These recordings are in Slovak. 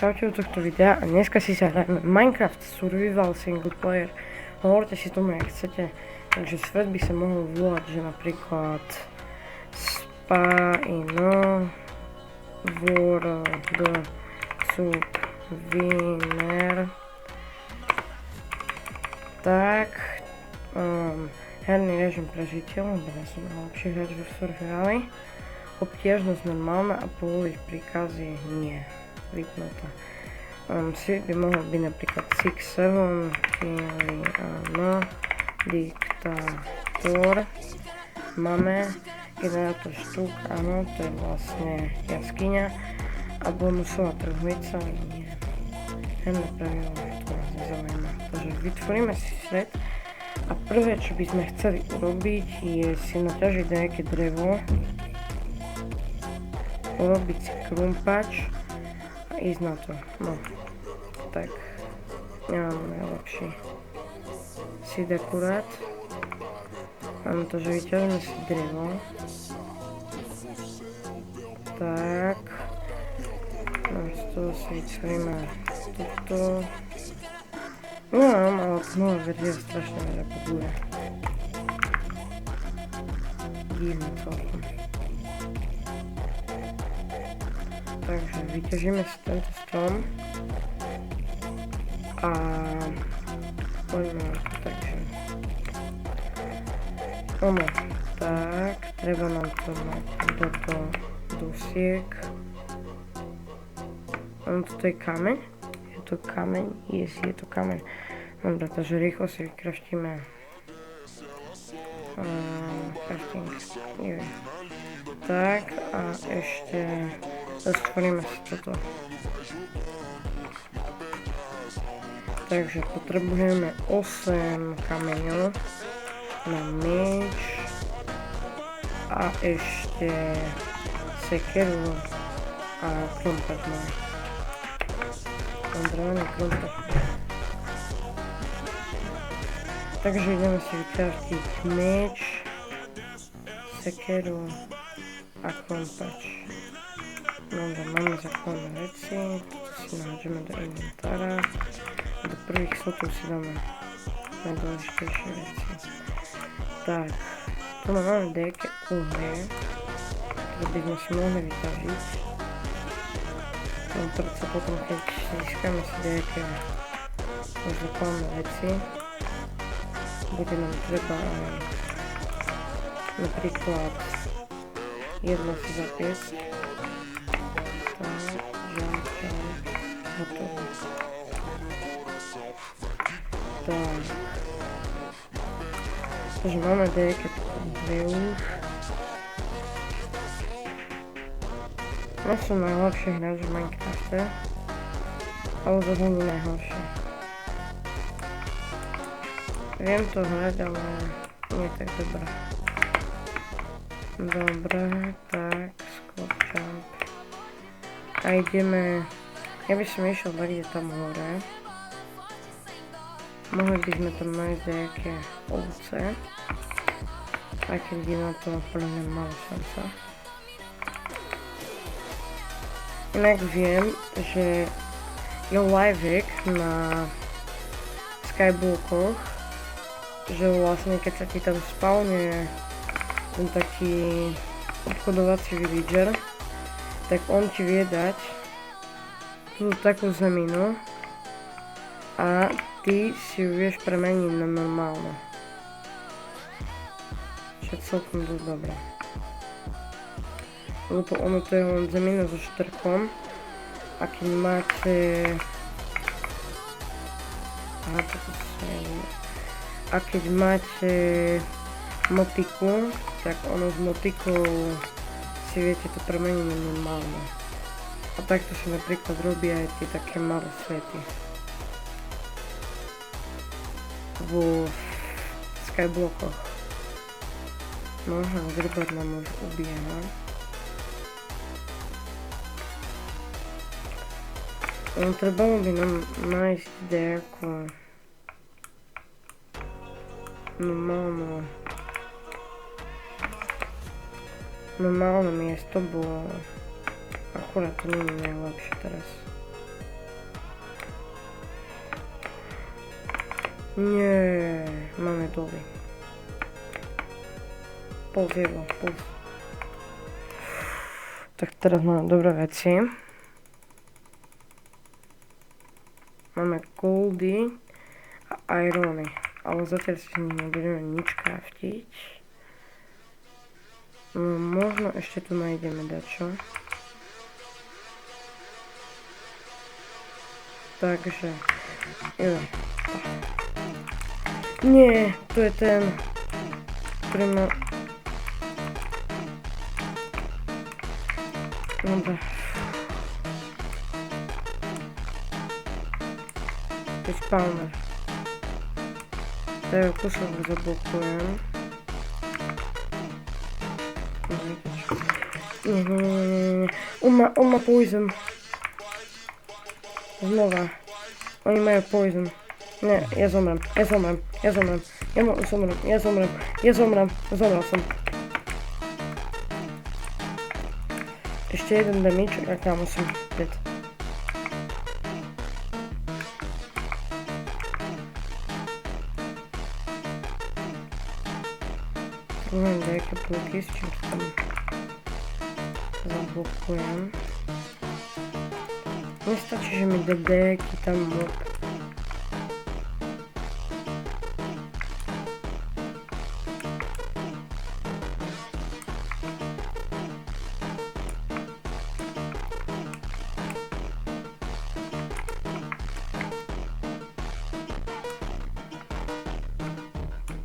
Čaute u tohto videa a dneska si zahrajeme Minecraft Survival Single Player. Hovorte si tomu, jak chcete. Takže svet by sa mohol volať, že napríklad Spino World Subwinner. Tak, herný režim prežiteľ, lebo ja som najlepší hráč vo survivali. Obtiažnosť normálna a povoliť príkazy nie. Vypnutá. Svet by mohol byť napríklad 6-7, diktátor. Máme generátor štúk, áno, to je vlastne jaskyňa. A bonusová trhlica, nie. Herné pravidlo, to nás nezaujíma. Takže vytvoríme si svet. A prvé, čo by sme chceli urobiť, je si naťažiť nejaké drevo. Urobiť si krumpač. A ísť na to. No. Tak. Nemám najlepší seed akurát. Mám to, že vyťažíme si drevo. Tak. No, z toho si vytvoríme toto. No, ale nová verzia strašne veľa podľuje. Divný celkom. Takže vyťažíme si tento strom. A poďme na to, takže. Ono, tak, treba nám to mať do dosiek. Ono, toto je kameň. Je to kameň? Yes, je to kameň. Dobre, takže rýchlo si vykraštíme crafting. Tak a ešte stvoríme si toto. Takže potrebujeme 8 kameňov na meč a ešte sekeru a krumpač mám. Drevný krumpač. Takže ideme si vykraftiť meč, sekeru a krumpač. Dobre, máme základné veci, toto si nahádžeme do inventára. Do prvých slotov si dáme najdôležitejšie veci. Tak, tu máme nejaké uhlie, ktoré by sme si mohli vyťažiť. Predsa potom, keď získame si nejaké základné veci, bude nám treba aj napríklad jedlo si zapiesť. Hotovo. Tak. Takže máme nejaké uhlie už. Ja som najlepší hráč v Minecrafte, ale zase nie najhorší. Viem to hrať, ale nie tak dobré. Dobre, tak, skôr jump. A ideme, ja by som išiel niekde tam hore. Mohli by sme tam nájsť nejaké ovce. Aj keď je na to podľa mňa malá šanca. Inak viem, že je livehack na Skyblockoch, že vlastne keď sa ti tam spawne ten taký obchodovací villager, tak on ti vie dať túto takú zeminu a ty si ju vieš premeniť na normálne. Čo je celkom dosť dobré. Lebo ono to je len zemina so štrkom a keď máte... Aha, toto sa je... A keď máte motiku, tak ono s motikou si viete to premeniť na normálne. A takto sa napríklad robí aj tie také malé svety. Vo Skyblockoch. No a Grbar nám už ubieha. Trebalo by nám nájsť nejakú normálne miesto, bo akurát to nie je najlepšie teraz. Nie, máme doly. Puls jedlo, puls. Tak teraz máme dobré veci. Máme goldy a irony, ale zatiaľ si nebudeme nič craftiť. No, možno ešte tu nájdeme dačo. Takže, jo. Nie, to je ten, ktorý má... Dobre. To je spawner. Tak kusok zablokujem. Nie. On má poison. Znova. Oni majú poison. Nie, ja zomrem. Zomrel som. Ešte jeden damage a kámo som dead. Mám nejaké bloky, s čím to tam zablokujem. Nestačí, že mi dá nejaký tam mob.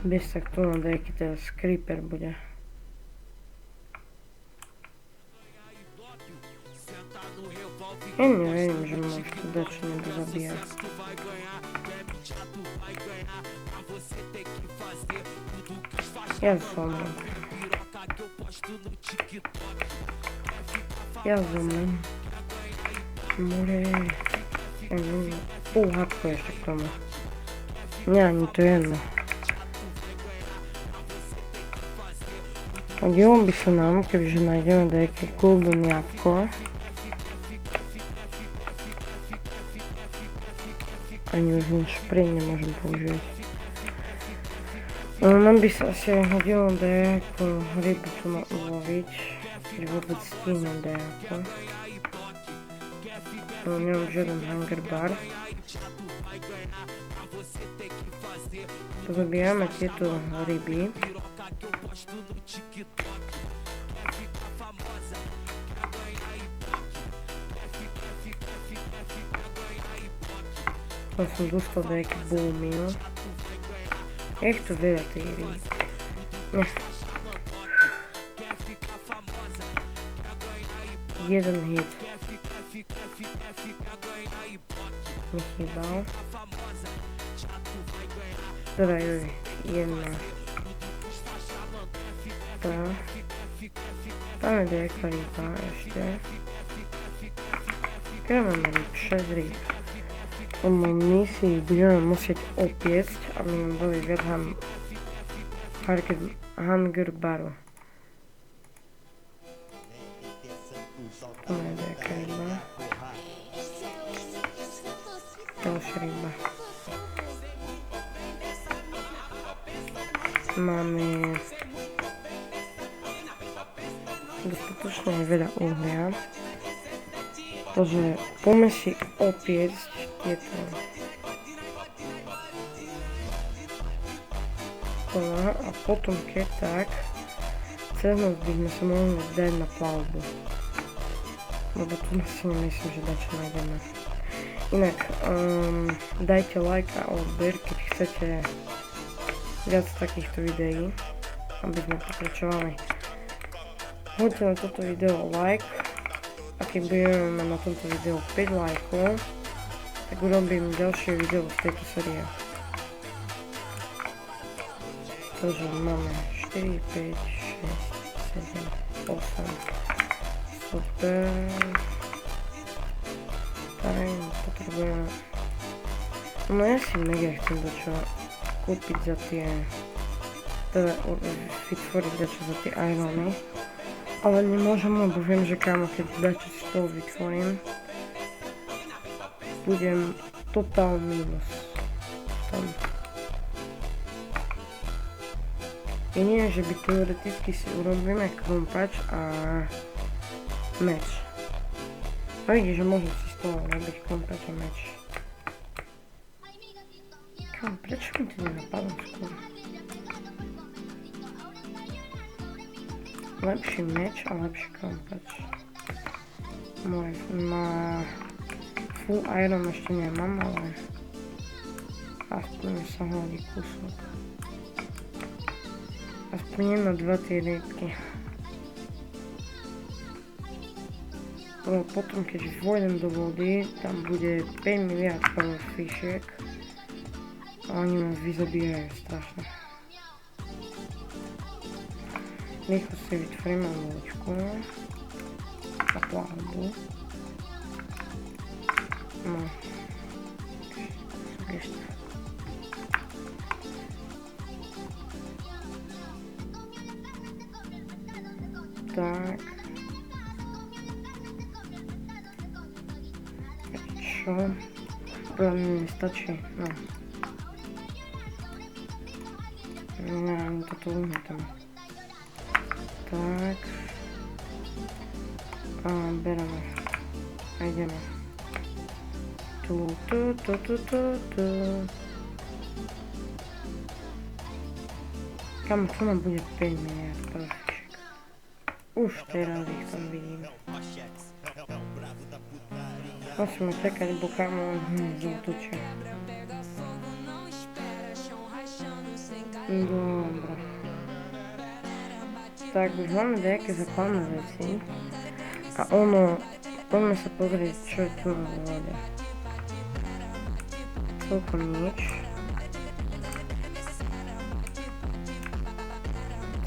Bez tak tu na nejaký teraz creeper bude. Ja neviem, že môžeš tu dačo niekto zabíjať. Ja zomrem. More. Ja neviem. Hapko ešte k tomu. Nie, ani to jedno. A dielom by sa nám, kebyže nájdeme nejaké golden jabko. Ani už nič šprint nemôžem používať. Nám by sa asi hodilo nejakú rybu tu uloviť, keď vôbec stihnem nejakú. Nemám žiaden hunger bar. Pozabíjame tieto ryby. To som dostal nejaký bull meal. Jak to veľa tej ryby? Jeden hit. Mi chýbal. Teda jedna. Tam je nejaká ryba ešte. Keď máme ryb? 6 ryb. My si budeme musieť opiecť, aby nám dali viac hunger baru. Tu je nejaká ryba. Ďalšia ryba. Máme dostatočne veľa uhlia. Takže poďme si opiecť tieto. A potom keď tak, cez noc by sme sa mohli dať na plavbu. Lebo tu si nemyslím, že dačo nájdeme. Inak, dajte like a odber, keď chcete viac takýchto videí, aby sme pokračovali. Hoďte na toto video like. A keď budeme na tomto videu 5 lajkov, tak urobím ďalšie video z tejto série. Takže máme 4, 5, 6, 7, 8. Super. Tak, potrebujeme... No ja si mega chcem dačo kúpiť za tie... Teda vytvoriť dačo za tie irony. Ale nemôžem, lebo viem, že kámo, keď dačo si toho vytvorím, budem totál minus. Tam. Jedine, že by teoreticky si urobíme krumpač a meč. No vidíš, že môžem si z toho robiť krumpač a meč. Kam, prečo mi to nenapadlo skôr? Lepší meč a lepší krumpač. Môj na full iron ešte nemám, ale aspoň mi sa hodí kúsok. Aspoň jedna, dva tie riedky. Lebo potom, keď vôjdem do vody, tam bude 5 miliard fišiek. A oni ma vyzabíjajú strašne. Rýchlo si vytvoríme loďku. A plavbu. No. Ešte. Tak. Čo? Podľa mňa nestačí, no. Neviem, toto uhnutím. Tak. A bereme. A ideme. Tu. Kam tu nám bude 5 miliard profiček. Už teraz ich tam vidím. Musíme čakať, bo kamo zautočia. Dobre. Tak už máme nejaké základné veci. A poďme sa pozrieť, čo je tu na vode. Celkom nič.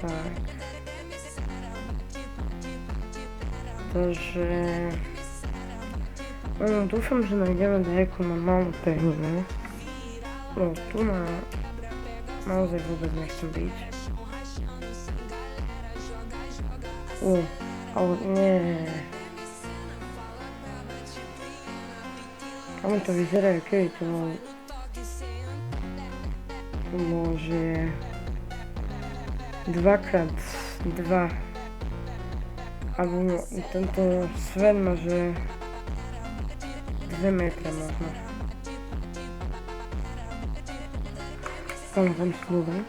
Tak. Takže... dúfam, že nájdeme nejakú normálnu pevninu. No, tu naozaj vôbec nechcem byť. Ale nie. Kam to vyzerajú, keby to bolo, že 2x2. Alebo tento svet má, že 2 metre možno. Tam slúbe.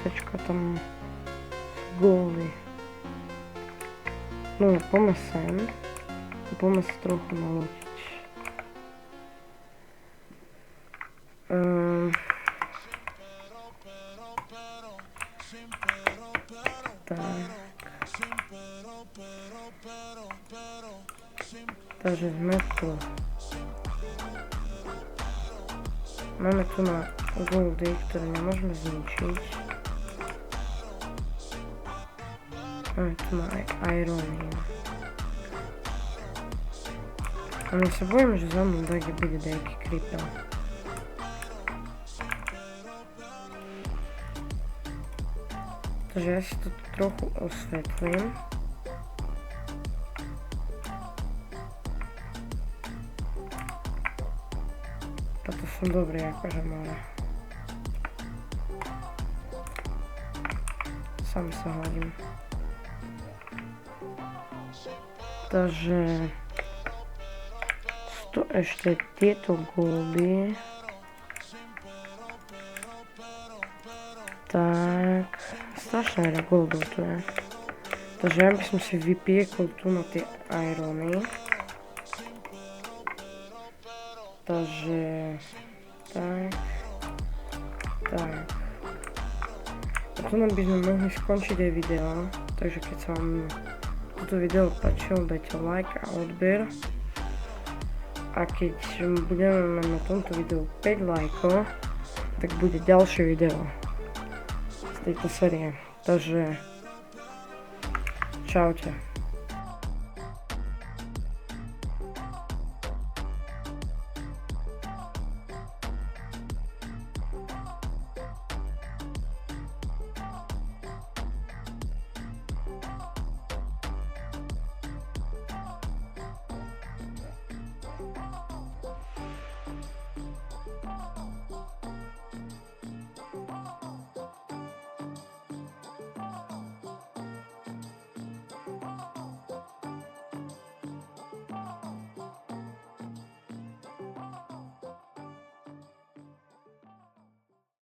Cečka tam góly. No, poďme sem. Poďme sa trochu nalotiť. Tak. Takže sme tu. Máme tu na goldy, ktoré nemôžeme zničiť. Máme tu na irony. A my sa bojím, že za mnou bude nejaký creeper. Takže ja si to trochu osvetlím. Toto som dobrý akože mala. Sám sa hodím. Takže to ešte tieto goldy. Tak, strašne veľa goldov tu je. Takže ja by som si vypiekol tu na tie irony. Takže, tak. A tu nám by sme mohli skončiť aj video. Takže keď sa vám toto video páčilo, dajte like a odber. A keď budeme mať na tomto videu 5 lajkov, tak bude ďalšie video z tejto série. Takže čaute.